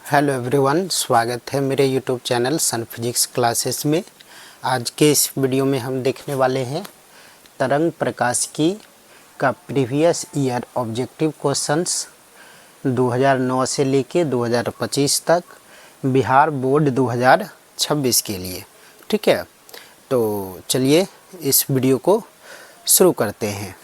Hello everyone, स्वागत है मेरे यूट्यूब चैनल सन फिजिक्स क्लासेस में। आज के इस वीडियो में हम देखने वाले हैं तरंग प्रकाशिकी का प्रीवियस ईयर ऑब्जेक्टिव क्वेश्चंस 2009 से लेके 2025 तक बिहार बोर्ड 2026 के लिए। ठीक है, तो चलिए इस वीडियो को शुरू करते हैं।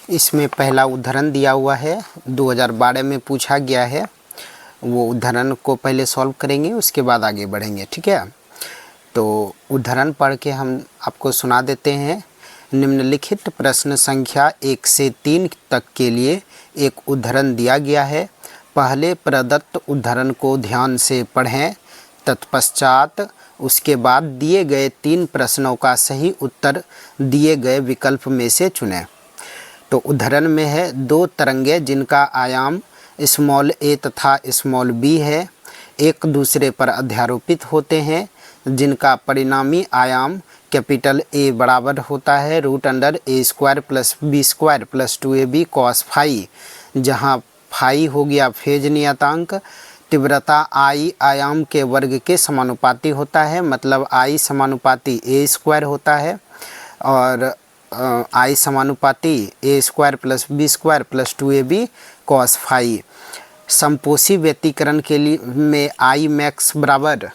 इसमें पहला उदाहरण दिया हुआ है, 2012 में पूछा गया है। वो उदाहरण को पहले सॉल्व करेंगे, उसके बाद आगे बढ़ेंगे। ठीक है, तो उदाहरण पढ़ के हम आपको सुना देते हैं। निम्नलिखित प्रश्न संख्या 1 से 3 तक के लिए एक उदाहरण दिया गया है। पहले प्रदत्त उदाहरण को ध्यान से पढ़ें, तत्पश्चात उसके बाद दिए गए 3 प्रश्नों का सही उत्तर दिए गए विकल्प में से चुनें। तो उदाहरण में है, 2 तरंगें जिनका आयाम स्मॉल a तथा स्मॉल b है, एक दूसरे पर अध्यारोपित होते हैं, जिनका परिणामी आयाम कैपिटल A बराबर होता है √a² + b² + 2ab cos phi, जहाँ फाई हो गया फेज नियतांक। तीव्रता I आयाम के वर्ग के समानुपाती होता है, मतलब I समानुपाती a² होता है और I समानुपाती a² + b² + 2ab cos phi. समपोषी व्यतिकरण के लिए में I मैक्स बराबर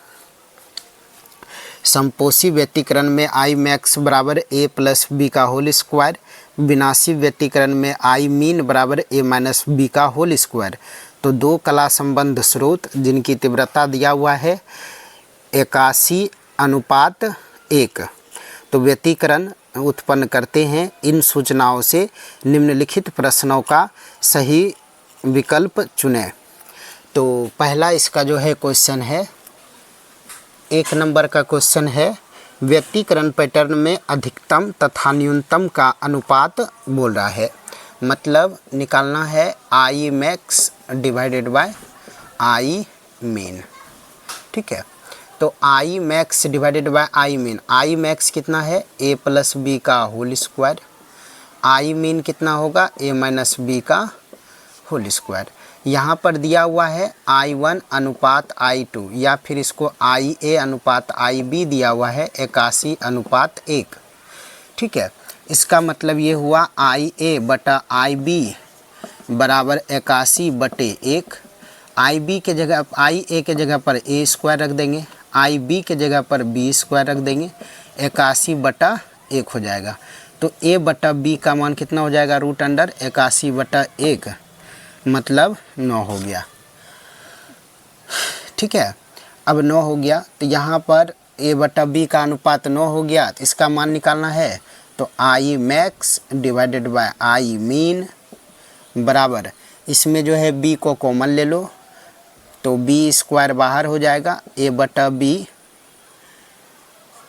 a + b का होल स्क्वायर, विनाशी व्यतिकरण में I मीन बराबर a - b का होल स्क्वायर। तो 2 कला संबंध स्रोत जिनकी तीव्रता दिया हुआ है 81:1। तो व्यतिकरण उत्पन्न करते हैं। इन सूचनाओं से निम्नलिखित प्रश्नों का सही विकल्प चुनें। तो पहला इसका जो है क्वेश्चन है, 1 नंबर का क्वेश्चन है, व्यतिकरण पैटर्न में अधिकतम तथा न्यूनतम का अनुपात बोल रहा है। मतलब निकालना है I max divided by I mean. ठीक है, तो I max divided by I mean. I max कितना है a + b का होल स्क्वायर, I मीन कितना होगा a - b का होल स्क्वायर। यहाँ पर दिया हुआ है I1 अनुपात I2, या फिर इसको IA अनुपात IB दिया हुआ है 81:1। ठीक है, इसका मतलब ये हुआ IA बटा IB बराबर 81/1। IB के जगह IA के जगह पर a² रख देंगे, IB के जगह पर b² रख देंगे, 81/1 हो जाएगा। तो a बटा b का मान कितना हो जाएगा √81/1, मतलब 9 हो गया। ठीक है, अब 9 हो गया तो यहाँ पर a बटा b का अनुपात 9 हो गया, तो इसका मान निकालना है। तो I max divided by I mean बराबर, इसमें जो है b को कॉमन ले लो तो b² बाहर हो जाएगा, a बटा b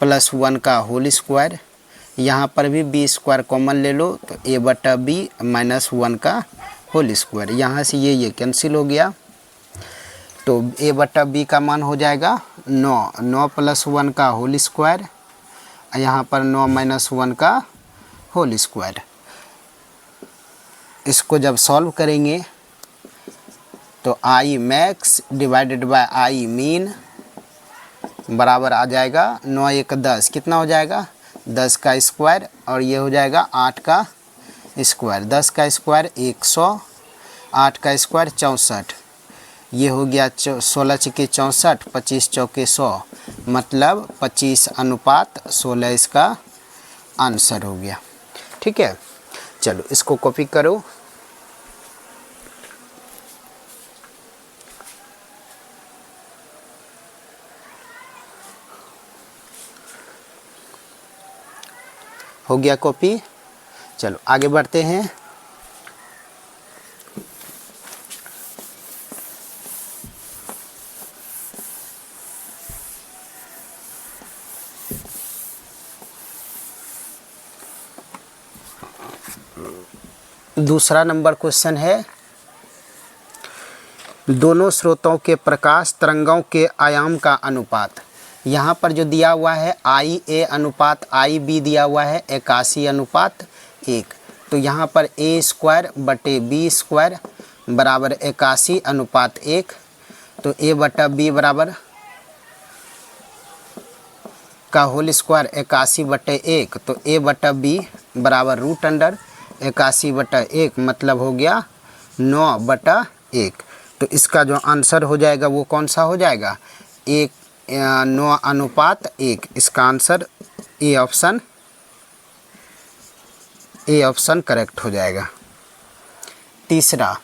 + 1 का होल स्क्वायर। यहाँ पर भी b² कॉमन ले लो तो a बटा b - 1 का होल स्क्वायर। यहाँ से ये कैंसिल हो गया, तो a बटा b का मान हो जाएगा 9 + 1 का होल स्क्वायर, यहाँ पर 9 - 1 का होल स्क्वायर। इसको जब सॉल्व करेंगे तो I max divided by I mean बराबर आ जाएगा 9 × 1 = 10, कितना हो जाएगा 10 का स्क्वायर, और ये हो जाएगा 8 का स्क्वायर। 10 का स्क्वायर 100, 8 का स्क्वायर 64, ये हो गया 16 × 64, 25 × 100, मतलब 25:16 इसका आंसर हो गया। ठीक है, चलो इसको कॉपी करो। हो गया कॉपी। चलो आगे बढ़ते हैं। दूसरा नंबर क्वेश्चन है, दोनों स्रोतों के प्रकाश तरंगों के आयाम का अनुपात। यहाँ पर जो दिया हुआ है IA अनुपात IB दिया हुआ है 81:1। तो यहाँ पर A²/B² बराबर 81:1। तो A/B बराबर का होल स्क्वायर 81/1। तो A/B बराबर √81/1 मतलब हो गया 9/1। तो इसका जो आंसर हो जाएगा वो कौन सा हो जाएगा, 9:1। इसका आंसर ए ऑप्शन करेक्ट हो जाएगा। तीसरा,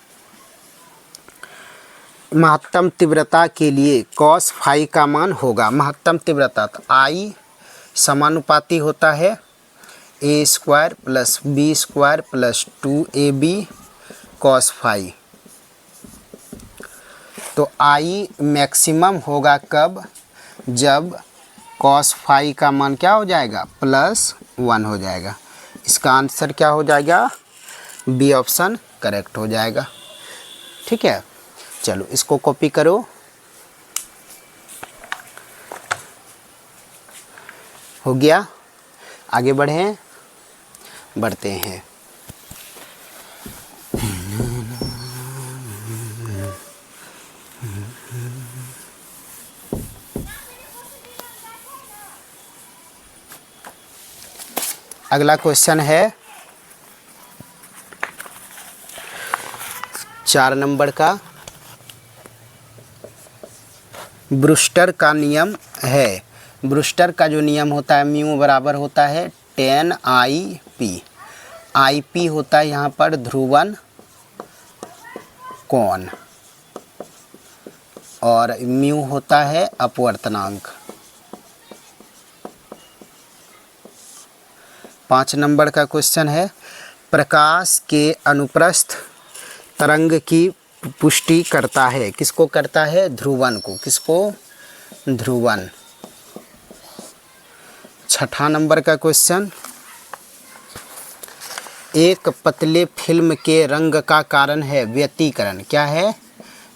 महत्तम तीव्रता के लिए cos फाई का मान होगा। महत्तम तीव्रता तो I समानुपाती होता है A² + B² + 2AB cos phi. तो I मैक्सिमम होगा कब, जब cos फाई का मान क्या हो जाएगा, +1 हो जाएगा। इसका आंसर क्या हो जाएगा, बी ऑप्शन करेक्ट हो जाएगा। ठीक है, चलो इसको कॉपी करो। हो गया, आगे बढ़ते हैं। अगला क्वेश्चन है 4 नंबर का। ब्रूस्टर का नियम है। ब्रूस्टर का जो नियम होता है, म्यू बराबर होता है 10IP। IP होता है यहाँ पर ध्रुवन कोण और म्यू होता है अपवर्तनांक। 5 नंबर का क्वेश्चन है, प्रकाश के अनुप्रस्थ तरंग की पुष्टि करता है। किसको करता है, ध्रुवन को। किसको, ध्रुवन। 6 नंबर का क्वेश्चन, एक पतले फिल्म के रंग का कारण है व्यतिकरण। क्या है,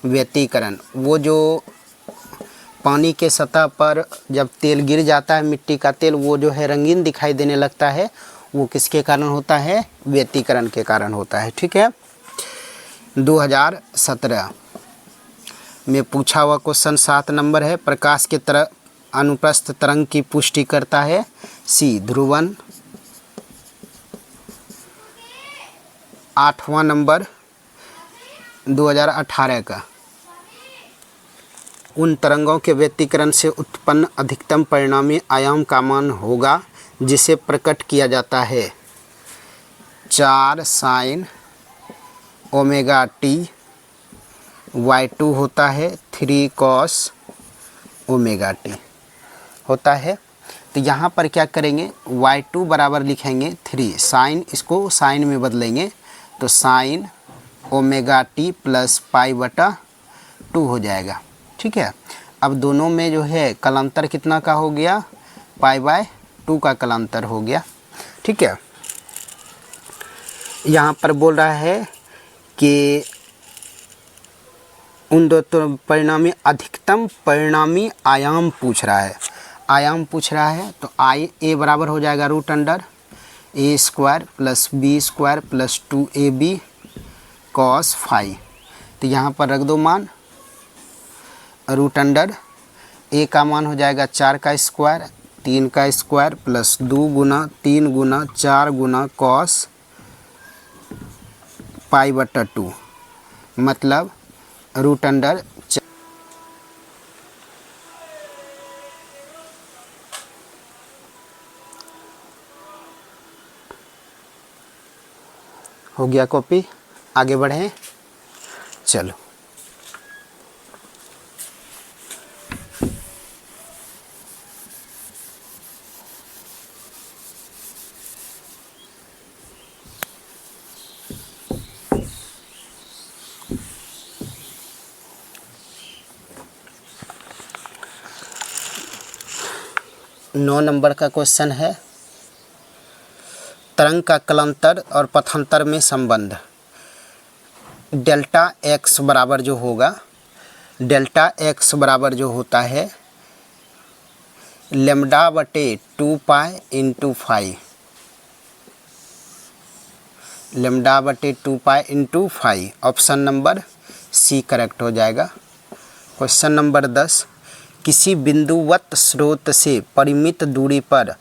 व्यतिकरण। वो जो पानी के सतह पर जब तेल गिर जाता है, मिट्टी का तेल, वो जो है रंगीन दिखाई देने लगता है, वो किसके कारण होता है, व्यतिकरण के कारण होता है। ठीक है, 2017 में पूछा हुआ क्वेश्चन 7 नंबर है, प्रकाश के अनुप्रस्थ तरंग की पुष्टि करता है सी, ध्रुवन। 8वां नंबर 2018 का, उन तरंगों के व्यतिकरण से उत्पन्न अधिकतम परिणामी आयाम का मान होगा जिसे प्रकट किया जाता है 4 sin ωt। Y2 होता है 3 cos ωt होता है। तो यहाँ पर क्या करेंगे, Y2 बराबर लिखेंगे 3 साइन, इसको साइन में बदलेंगे तो sin ωt + π/2 हो जाएगा। ठीक है, अब दोनों में जो है कलांतर कितना का हो गया, π/2 का कलांतर हो गया। ठीक है, यहाँ पर बोल रहा है कि उन दो तो परिणामी अधिकतम परिणामी आयाम पूछ रहा है। आयाम पूछ रहा है तो A बराबर हो जाएगा √A² + B² + 2AB cos phi. तो यहाँ पर रख दो मान, √A का मान हो जाएगा 4 का स्क्वायर, 3 का स्क्वायर + 2 गुना 3 गुना 4 गुना cos π/2 मतलब √। हो गया कॉपी, आगे बढ़ें। चलो नौ नंबर का क्वेश्चन है, तरंग का कलांतर और पथांतर में संबंध। डेल्टा एक्स बराबर जो होगा, डेल्टा एक्स बराबर जो होता है लेमडा बटे 2 पाई इंटू 5, लेमडा बटे 2 pi into 5। Option number C correct हो जाएगा। क्वेश्चन नंबर 10, किसी बिंदुवत स्रोत से परिमित दूरी पर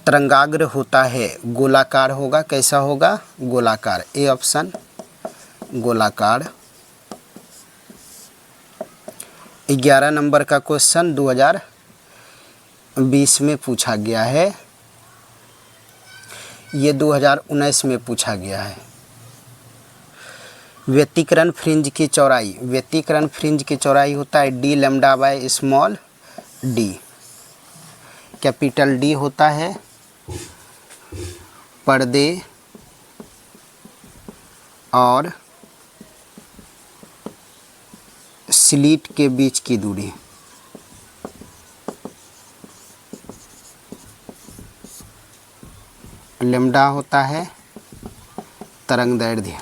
तरंगाग्र होता है, गोलाकार होगा। कैसा होगा? गोलाकार। ए ऑप्शन गोलाकार। 11 नंबर का क्वेश्चन 2020 में पूछा गया है, ये 2019 में पूछा गया है। व्यतिकरण फ्रिंज की चौड़ाई, व्यतिकरण फ्रिंज की चौड़ाई होता है D lambda by small D. Capital D होता है पर्दे और स्लिट के बीच की दूरी। लैम्डा होता है तरंग दैर्ध्य।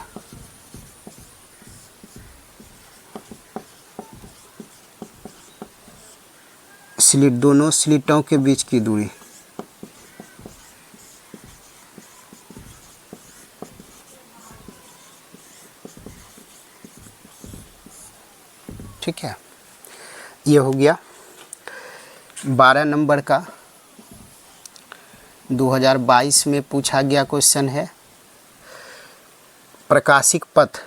स्लिट, दोनों स्लिटों के बीच की दूरी। ठीक है, ये हो गया। 12 नंबर का 2022 में पूछा गया क्वेश्चन है, प्रकाशिक पथ,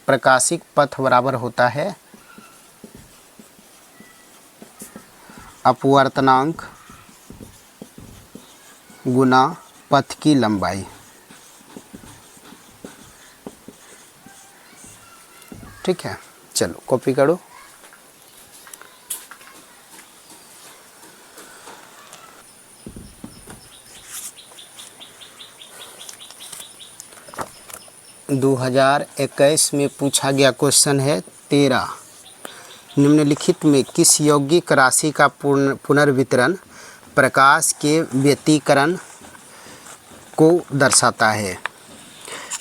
प्रकाशिक पथ बराबर होता है अपवर्तनांक गुना पथ की लंबाई। ठीक है, चलो कॉपी करो। – 2021 में पूछा गया क्वेश्चन है 13, निम्नलिखित में किस यौगिक राशि का पुनर्वितरण प्रकाश के व्यतिकरण को दर्शाता है?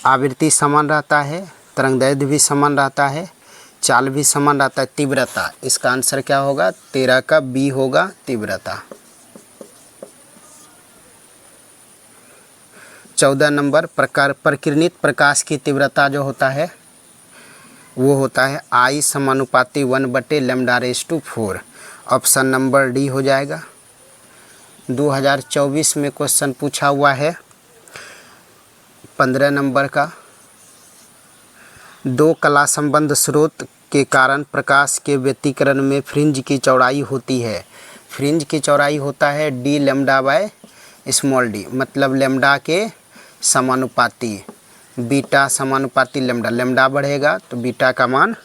आवृत्ति समान रहता है, तरंगदैर्ध्य भी समान रहता है, चाल भी समान रहता है, तीव्रता। इसका आंसर क्या होगा? 13 का बी होगा, तीव्रता। 14 नंबर, प्रकीर्णित प्रकाश की तीव्रता जो होता है वो होता है I समानुपाती 1/λ/4। ऑप्शन नंबर डी हो जाएगा। 2024 में क्वेश्चन पूछा हुआ है 15 नंबर का, दो कला संबंध स्रोत के कारण प्रकाश के व्यतिकरण में फ्रिंज की चौड़ाई होती है। फ्रिंज की चौड़ाई होता है D lambda by small D, मतलब लैम्डा के समानुपाती, बीटा समानुपाती लैम्डा। लैम्डा बढ़ेगा तो बीटा का मान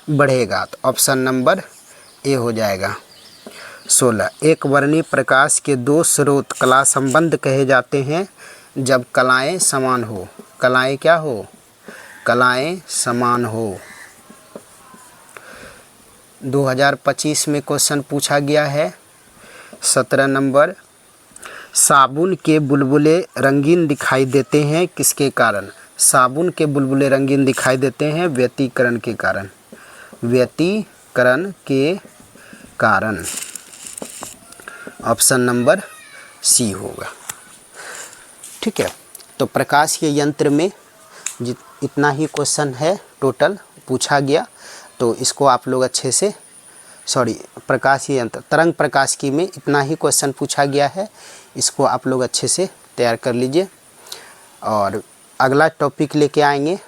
बढ़ेगा, तो ऑप्शन नंबर ए हो जाएगा। 16, एक वर्णीय प्रकाश के दो स्रोत कला संबंध कहे जाते हैं जब कलाएं समान हो। कलाएं क्या हो? कलाएं समान हो। 2025 में क्वेश्चन पूछा गया है 17 नंबर, साबुन के बुलबुले रंगीन दिखाई देते हैं किसके कारण? साबुन के बुलबुले रंगीन दिखाई देते हैं व्यतिकरण के कारण, व्यतिकरण के कारण। ऑप्शन नंबर सी होगा। ठीक है, तो प्रकाश के यंत्र में इतना ही क्वेश्चन है टोटल पूछा गया, तो इसको आप लोग अच्छे से, प्रकाशीय यंत्र तरंग प्रकाशिकी में इतना ही क्वेश्चन पूछा गया है, इसको आप लोग अच्छे से तैयार कर लीजिए। और अगला टॉपिक लेके आएंगे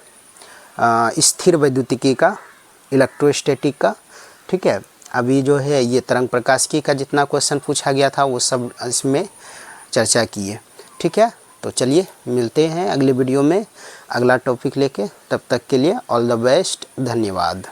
स्थिर वैद्युतिकी का, इलेक्ट्रोस्टैटिक का। ठीक है, अभी जो है ये तरंग प्रकाशिकी का जितना क्वेश्चन पूछा गया था वो सब इसमें चर्चा की है। ठीक है, तो चलिए मिलते हैं अगले वीडियो में अगला टॉपिक लेके। तब तक के लिए ऑल द बेस्ट, धन्यवाद।